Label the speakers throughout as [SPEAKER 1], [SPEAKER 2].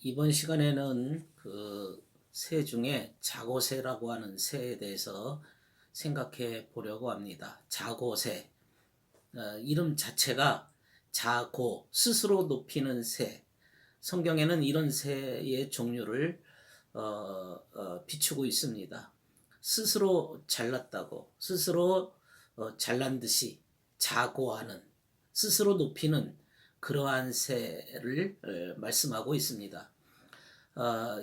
[SPEAKER 1] 이번 시간에는 그 새 중에 자고새라고 하는 새에 대해서 생각해 보려고 합니다. 자고새. 이름 자체가 자고, 스스로 높이는 새. 성경에는 이런 새의 종류를 비추고 있습니다. 스스로 잘났다고, 스스로 잘난 듯이 자고하는, 스스로 높이는 그러한 새를 말씀하고 있습니다.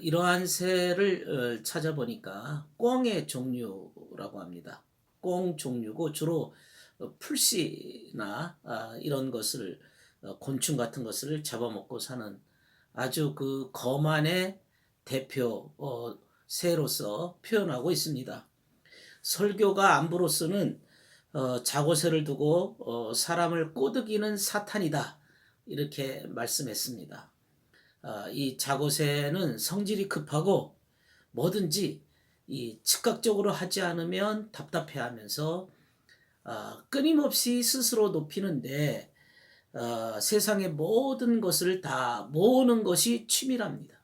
[SPEAKER 1] 이러한 새를 찾아보니까 꿩의 종류라고 합니다. 꿩 종류고 주로 풀씨나 이런 것을 곤충 같은 것을 잡아먹고 사는 아주 그 거만의 대표 새로서 표현하고 있습니다. 설교가 암브로스는 자고새를 두고 사람을 꼬드기는 사탄이다 이렇게 말씀했습니다. 이 자고새는 성질이 급하고 뭐든지 이 즉각적으로 하지 않으면 답답해하면서 끊임없이 스스로 높이는데 세상의 모든 것을 다 모으는 것이 취미랍니다.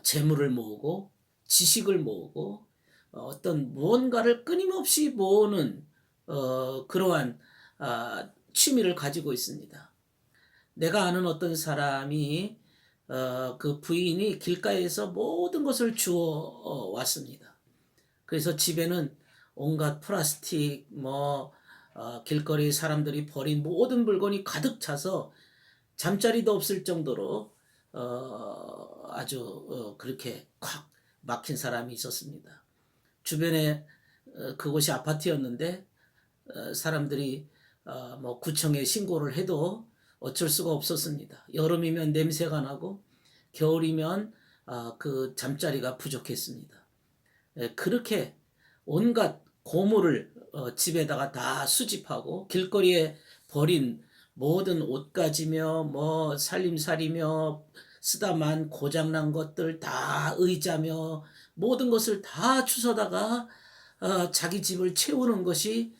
[SPEAKER 1] 재물을 모으고 지식을 모으고 어떤 무언가를 끊임없이 모으는 그러한 취미를 가지고 있습니다. 내가 아는 어떤 사람이 그 부인이 길가에서 모든 것을 주워 왔습니다. 그래서 집에는 온갖 플라스틱, 길거리 사람들이 버린 모든 물건이 가득 차서 잠자리도 없을 정도로 아주 그렇게 콱 막힌 사람이 있었습니다. 주변에 그곳이 아파트였는데 사람들이 구청에 신고를 해도 어쩔 수가 없었습니다. 여름이면 냄새가 나고 겨울이면 그 잠자리가 부족했습니다. 그렇게 온갖 고물을 집에다가 다 수집하고 길거리에 버린 모든 옷가지며 살림살이며 쓰다만 고장난 것들 다 의자며 모든 것을 다 주워다가 자기 집을 채우는 것이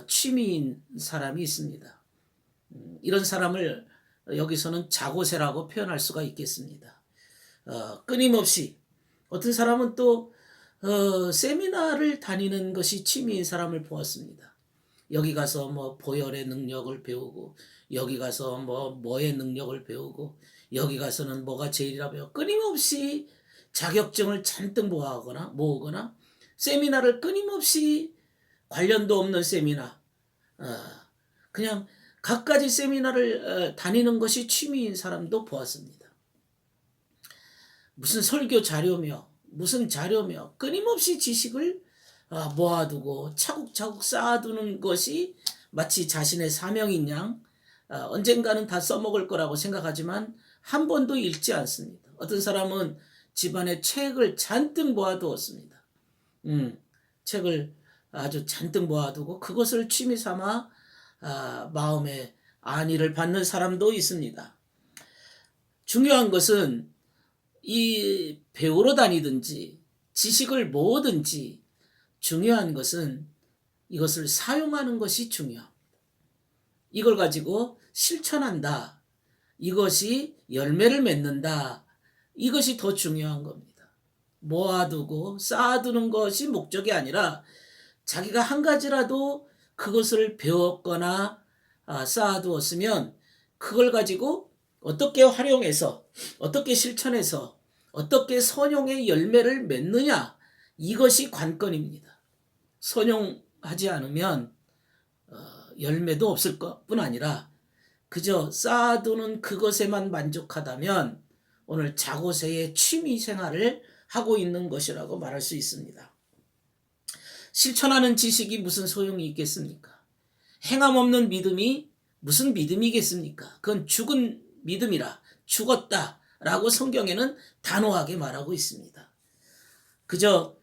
[SPEAKER 1] 취미인 사람이 있습니다. 이런 사람을 여기서는 자고새라고 표현할 수가 있겠습니다. 끊임없이 어떤 사람은 또 세미나를 다니는 것이 취미인 사람을 보았습니다. 여기 가서 보혈의 능력을 배우고 여기 가서 뭐의 능력을 배우고 여기 가서는 뭐가 제일이라 배우고 끊임없이 자격증을 잔뜩 모으거나 세미나를 끊임없이 관련도 없는 세미나 그냥 갖가지 세미나를 다니는 것이 취미인 사람도 보았습니다. 무슨 설교 자료며 무슨 자료며 끊임없이 지식을 모아두고 차곡차곡 쌓아두는 것이 마치 자신의 사명인 양 언젠가는 다 써먹을 거라고 생각하지만 한 번도 읽지 않습니다. 어떤 사람은 집안에 책을 잔뜩 모아두었습니다. 책을 아주 잔뜩 모아두고 그것을 취미 삼아 마음의 안위를 받는 사람도 있습니다. 중요한 것은 이 배우러 다니든지 지식을 모으든지 중요한 것은 이것을 사용하는 것이 중요합니다. 이걸 가지고 실천한다. 이것이 열매를 맺는다. 이것이 더 중요한 겁니다. 모아두고 쌓아두는 것이 목적이 아니라 자기가 한 가지라도 그것을 배웠거나 쌓아두었으면 그걸 가지고 어떻게 활용해서 어떻게 실천해서 어떻게 선용의 열매를 맺느냐 이것이 관건입니다. 선용하지 않으면 열매도 없을 것뿐 아니라 그저 쌓아두는 그것에만 만족하다면 오늘 자고새의 취미 생활을 하고 있는 것이라고 말할 수 있습니다. 실천하는 지식이 무슨 소용이 있겠습니까? 행함 없는 믿음이 무슨 믿음이겠습니까? 그건 죽은 믿음이라 죽었다라고 성경에는 단호하게 말하고 있습니다. 그저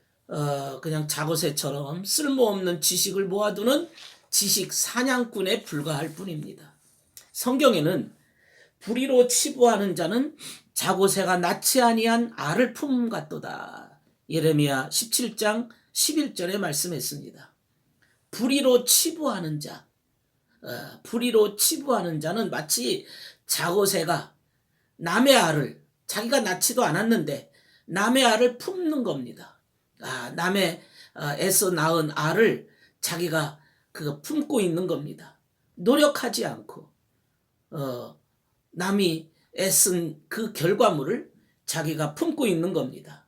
[SPEAKER 1] 그냥 자고새처럼 쓸모없는 지식을 모아두는 지식 사냥꾼에 불과할 뿐입니다. 성경에는 불의로 치부하는 자는 자고새가 낳지 아니한 알을 품 같도다. 예레미야 17장 11절에 말씀했습니다. 불의로 치부하는 자, 불의로 치부하는 자는 마치 자고새가 남의 알을 자기가 낳지도 않았는데 남의 알을 품는 겁니다. 남의 애써 낳은 알을 자기가 그거 품고 있는 겁니다. 노력하지 않고 남이 애쓴 그 결과물을 자기가 품고 있는 겁니다.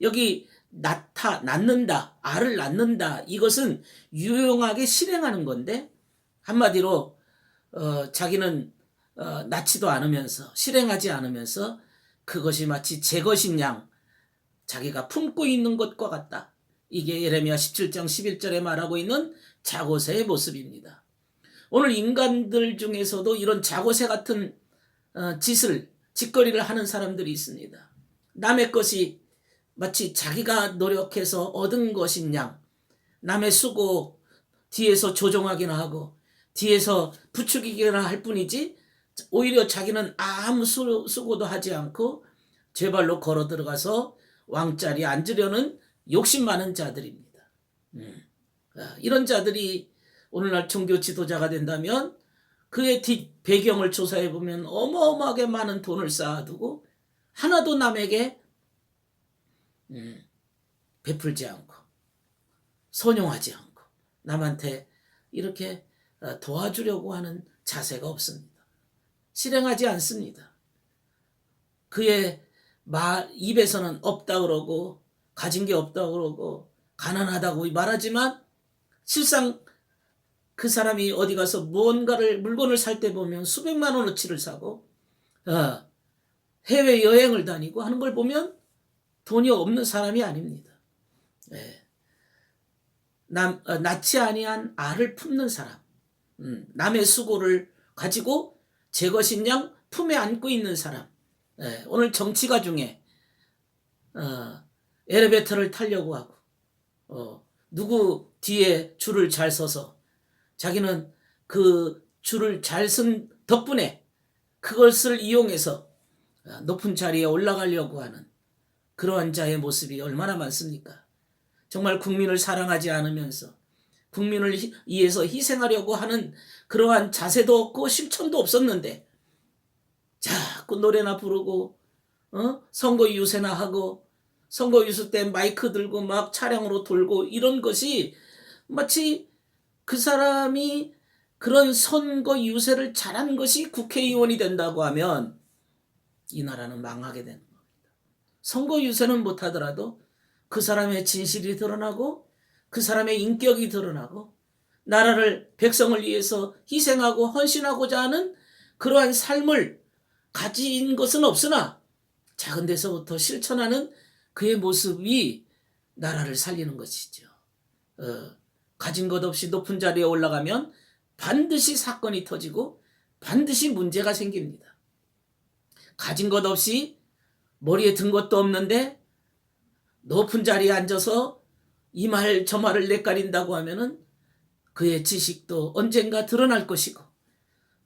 [SPEAKER 1] 여기 낳는다, 알을 낳는다, 이것은 유용하게 실행하는 건데 한마디로 자기는 낳지도 않으면서 실행하지 않으면서 그것이 마치 제 것인 양 자기가 품고 있는 것과 같다. 이게 예레미야 17장 11절에 말하고 있는 자고새의 모습입니다. 오늘 인간들 중에서도 이런 자고새 같은 짓거리를 하는 사람들이 있습니다. 남의 것이 마치 자기가 노력해서 얻은 것인 양 남의 수고 뒤에서 조종하기나 하고 뒤에서 부추기기나 할 뿐이지 오히려 자기는 아무 수고도 하지 않고 제발로 걸어 들어가서 왕자리에 앉으려는 욕심 많은 자들입니다. 이런 자들이 오늘날 종교 지도자가 된다면 그의 뒷 배경을 조사해 보면 어마어마하게 많은 돈을 쌓아두고 하나도 남에게 베풀지 않고 선용하지 않고 남한테 이렇게 도와주려고 하는 자세가 없습니다. 실행하지 않습니다. 그의 입에서는 없다 그러고 가진 게 없다 그러고 가난하다고 말하지만 실상 그 사람이 어디 가서 물건을 살 때 보면 수백만 원어치를 사고 해외여행을 다니고 하는 걸 보면 돈이 없는 사람이 아닙니다. 낳지 아니한 알을 품는 사람, 남의 수고를 가지고 제 것인 양 품에 안고 있는 사람. 오늘 정치가 중에 엘리베이터를 타려고 하고 누구 뒤에 줄을 잘 서서 자기는 그 줄을 잘 쓴 덕분에 그것을 이용해서 높은 자리에 올라가려고 하는 그러한 자의 모습이 얼마나 많습니까? 정말 국민을 사랑하지 않으면서 국민을 위해서 희생하려고 하는 그러한 자세도 없고 실천도 없었는데 자꾸 노래나 부르고 선거 유세나 하고 선거 유세 때 마이크 들고 막 차량으로 돌고 이런 것이 마치 그 사람이 그런 선거 유세를 잘한 것이 국회의원이 된다고 하면 이 나라는 망하게 되는 겁니다. 선거 유세는 못하더라도 그 사람의 진실이 드러나고 그 사람의 인격이 드러나고 나라를 백성을 위해서 희생하고 헌신하고자 하는 그러한 삶을 가진 것은 없으나 작은 데서부터 실천하는 그의 모습이 나라를 살리는 것이죠. 가진 것 없이 높은 자리에 올라가면 반드시 사건이 터지고 반드시 문제가 생깁니다. 가진 것 없이 머리에 든 것도 없는데 높은 자리에 앉아서 이 말 저 말을 렉가린다고 하면은 그의 지식도 언젠가 드러날 것이고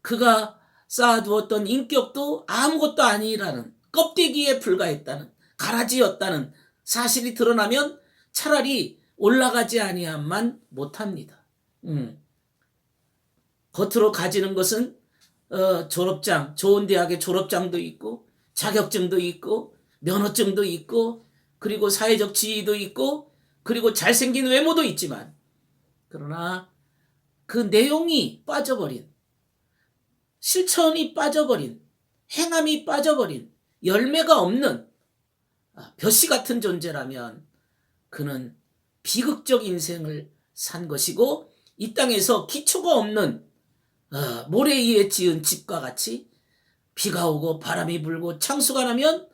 [SPEAKER 1] 그가 쌓아두었던 인격도 아무것도 아니라는 껍데기에 불과했다는 가라지였다는 사실이 드러나면 차라리 올라가지 아니함만 못합니다. 겉으로 가지는 것은 졸업장, 좋은 대학의 졸업장도 있고 자격증도 있고 면허증도 있고 그리고 사회적 지위도 있고 그리고 잘생긴 외모도 있지만 그러나 그 내용이 빠져버린 실천이 빠져버린 행함이 빠져버린 열매가 없는 벼씨 같은 존재라면 그는 비극적 인생을 산 것이고 이 땅에서 기초가 없는 모래 위에 지은 집과 같이 비가 오고 바람이 불고 창수가 나면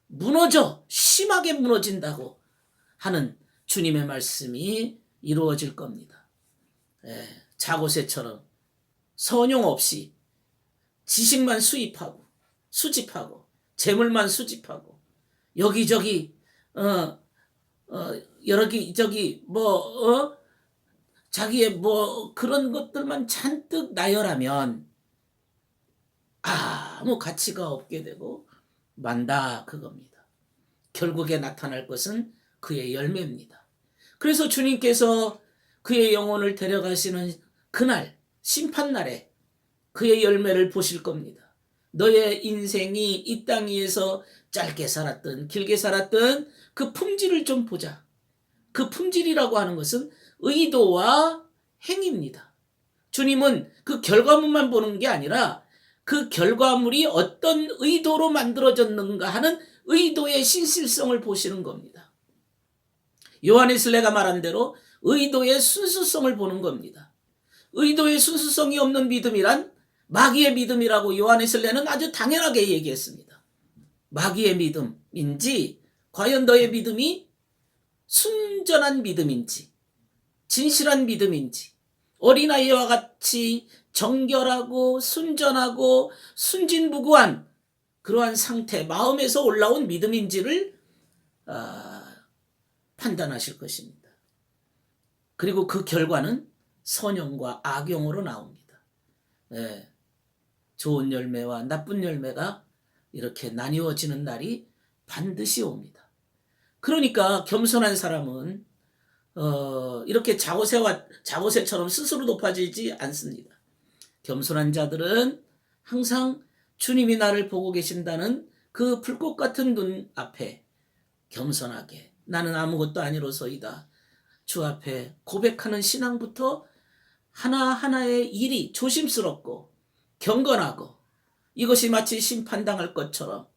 [SPEAKER 1] 무너져 심하게 무너진다고 하는 주님의 말씀이 이루어질 겁니다. 자고새처럼 선용 없이 지식만 수집하고 재물만 수집하고 여기저기 여기저기 자기의 그런 것들만 잔뜩 나열하면 아무 가치가 없게 되고 만다 그겁니다. 결국에 나타날 것은 그의 열매입니다. 그래서 주님께서 그의 영혼을 데려가시는 그날 심판날에 그의 열매를 보실 겁니다. 너의 인생이 이 땅 위에서 짧게 살았든 길게 살았든 그 품질을 좀 보자. 그 품질이라고 하는 것은 의도와 행위입니다. 주님은 그 결과물만 보는 게 아니라 그 결과물이 어떤 의도로 만들어졌는가 하는 의도의 신실성을 보시는 겁니다. 요한에슬레가 말한 대로 의도의 순수성을 보는 겁니다. 의도의 순수성이 없는 믿음이란 마귀의 믿음이라고 요한에슬레는 아주 당연하게 얘기했습니다. 마귀의 믿음인지 과연 너의 믿음이 순전한 믿음인지 진실한 믿음인지 어린아이와 같이 정결하고 순전하고 순진무구한 그러한 상태 마음에서 올라온 믿음인지를 판단하실 것입니다. 그리고 그 결과는 선용과 악용으로 나옵니다. 예, 좋은 열매와 나쁜 열매가 이렇게 나뉘어지는 날이 반드시 옵니다. 그러니까 겸손한 사람은 이렇게 자고새처럼 스스로 높아지지 않습니다. 겸손한 자들은 항상 주님이 나를 보고 계신다는 그 불꽃 같은 눈 앞에 겸손하게 나는 아무것도 아니로소이다. 주 앞에 고백하는 신앙부터 하나하나의 일이 조심스럽고 경건하고 이것이 마치 심판당할 것처럼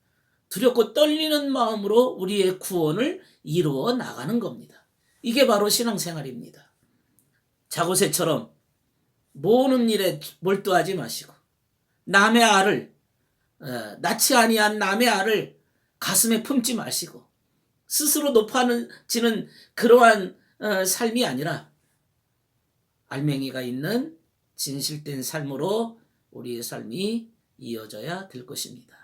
[SPEAKER 1] 두렵고 떨리는 마음으로 우리의 구원을 이루어 나가는 겁니다. 이게 바로 신앙생활입니다. 자고새처럼 모으는 일에 몰두하지 마시고 남의 알을 낳지 아니한 남의 알을 가슴에 품지 마시고 스스로 높아지는 그러한 삶이 아니라 알맹이가 있는 진실된 삶으로 우리의 삶이 이어져야 될 것입니다.